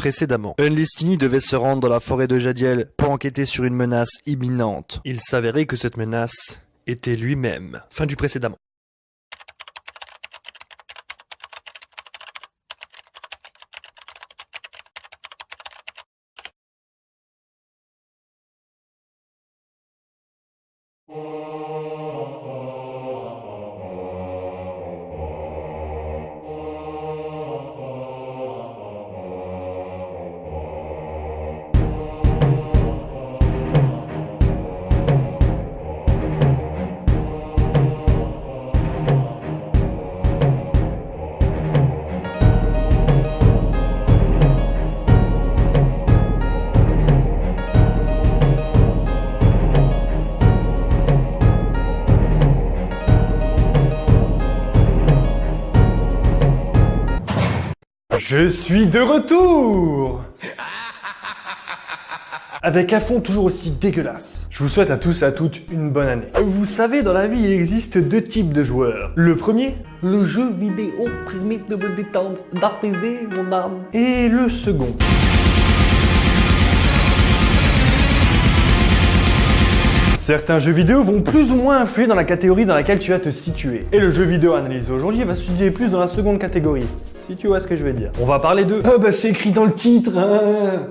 Précédemment, Unlistini devait se rendre dans la forêt de Jadiel pour enquêter sur une menace imminente. Il s'avérait que cette menace était lui-même. Fin du précédemment. Je suis de retour avec un fond toujours aussi dégueulasse. Je vous souhaite à tous et à toutes une bonne année. Vous savez, dans la vie, il existe deux types de joueurs. Le premier, Le jeu vidéo permet de vous détendre, d'apaiser mon âme. et le second. Certains jeux vidéo vont plus ou moins influer dans la catégorie dans laquelle tu vas te situer. Et le jeu vidéo analysé aujourd'hui va se situer plus dans la seconde catégorie. Si tu vois ce que je veux dire. On va parler de... Ah bah c'est écrit dans le titre, hein.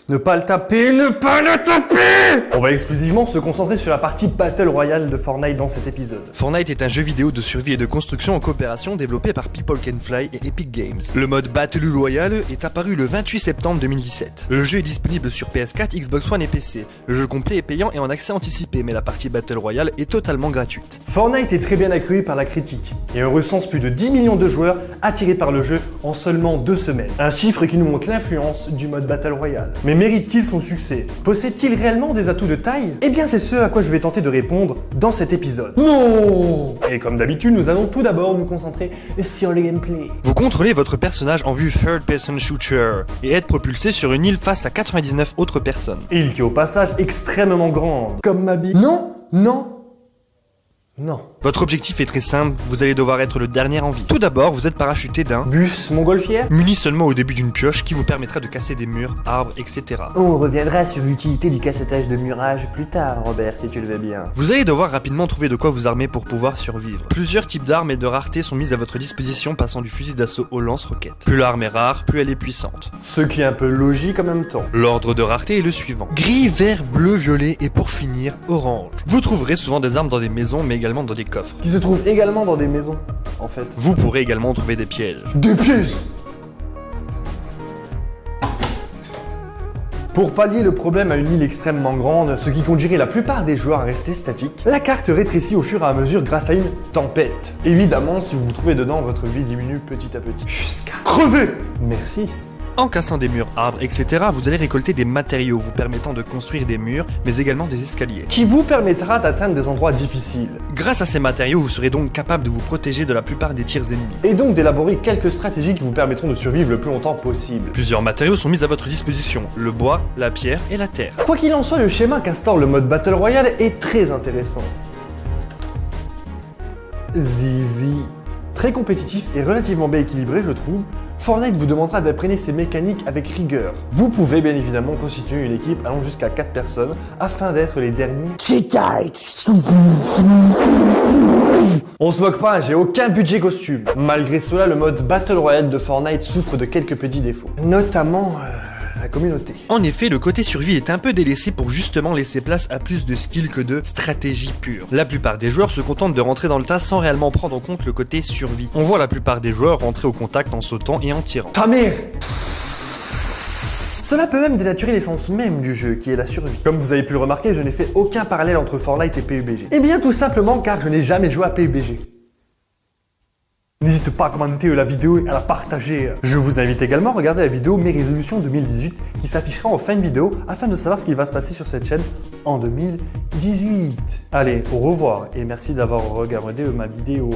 Ne pas le taper, ne pas le taper! On va exclusivement se concentrer sur la partie Battle Royale de Fortnite dans cet épisode. Fortnite est un jeu vidéo de survie et de construction en coopération développé par People Can Fly et Epic Games. Le mode Battle Royale est apparu le 28 septembre 2017. Le jeu est disponible sur PS4, Xbox One et PC. Le jeu complet est payant et en accès anticipé, mais la partie Battle Royale est totalement gratuite. Fortnite est très bien accueilli par la critique et on recense plus de 10 millions de joueurs attirés par le jeu en seulement 2 semaines. Un chiffre qui nous montre l'influence du mode Battle Royale. Mais mérite-t-il son succès? Possède-t-il réellement des atouts de taille? Eh bien c'est ce à quoi je vais tenter de répondre dans cet épisode. Non. Et comme d'habitude, nous allons tout d'abord nous concentrer sur le gameplay. Vous contrôlez votre personnage en vue third-person shooter et êtes propulsé sur une île face à 99 autres personnes. Île qui est au passage extrêmement grande. Comme ma bite. Non, non, non. Votre objectif est très simple, vous allez devoir être le dernier en vie. Tout d'abord, vous êtes parachuté d'un Bus montgolfière? muni seulement au début d'une pioche qui vous permettra de casser des murs, arbres, etc. On reviendra sur l'utilité du cassettage de murage plus tard, Robert, si tu le veux bien. Vous allez devoir rapidement trouver de quoi vous armer pour pouvoir survivre. Plusieurs types d'armes et de raretés sont mises à votre disposition passant du fusil d'assaut au lance-roquette. Plus l'arme est rare, plus elle est puissante. Ce qui est un peu logique en même temps. L'ordre de rareté est le suivant. Gris, vert, bleu, violet et pour finir, orange. Vous trouverez souvent des armes dans des maisons mais également dans des coffres. Qui se trouve également dans des maisons, en fait. Vous pourrez également trouver des pièges. Des pièges! Pour pallier le problème à une île extrêmement grande, ce qui conduirait la plupart des joueurs à rester statiques, la carte rétrécit au fur et à mesure grâce à une tempête. Évidemment, si vous vous trouvez dedans, votre vie diminue petit à petit. Jusqu'à crever! Merci. En cassant des murs, arbres, etc., vous allez récolter des matériaux vous permettant de construire des murs, mais également des escaliers. Qui vous permettra d'atteindre des endroits difficiles. Grâce à ces matériaux, vous serez donc capable de vous protéger de la plupart des tirs ennemis. Et donc d'élaborer quelques stratégies qui vous permettront de survivre le plus longtemps possible. Plusieurs matériaux sont mis à votre disposition, le bois, la pierre et la terre. Quoi qu'il en soit, le schéma qu'instaure le mode Battle Royale est très intéressant. Zizi. Très compétitif et relativement bien équilibré, je trouve, Fortnite vous demandera d'apprendre ses mécaniques avec rigueur. Vous pouvez bien évidemment constituer une équipe allant jusqu'à 4 personnes afin d'être les derniers. C'est tight. On se moque pas, j'ai aucun budget costume. Malgré cela, le mode Battle Royale de Fortnite souffre de quelques petits défauts. Notamment la communauté. En effet, le côté survie est un peu délaissé pour justement laisser place à plus de skill que de stratégie pure. La plupart des joueurs se contentent de rentrer dans le tas sans réellement prendre en compte le côté survie. On voit la plupart des joueurs rentrer au contact en sautant et en tirant. Ta mère! Cela peut même dénaturer l'essence même du jeu, qui est la survie. Comme vous avez pu le remarquer, je n'ai fait aucun parallèle entre Fortnite et PUBG. Eh bien tout simplement car je n'ai jamais joué à PUBG. N'hésite pas à commenter la vidéo et à la partager. Je vous invite également à regarder la vidéo Mes résolutions 2018 qui s'affichera en fin de vidéo afin de savoir ce qui va se passer sur cette chaîne en 2018. Allez, au revoir et merci d'avoir regardé ma vidéo.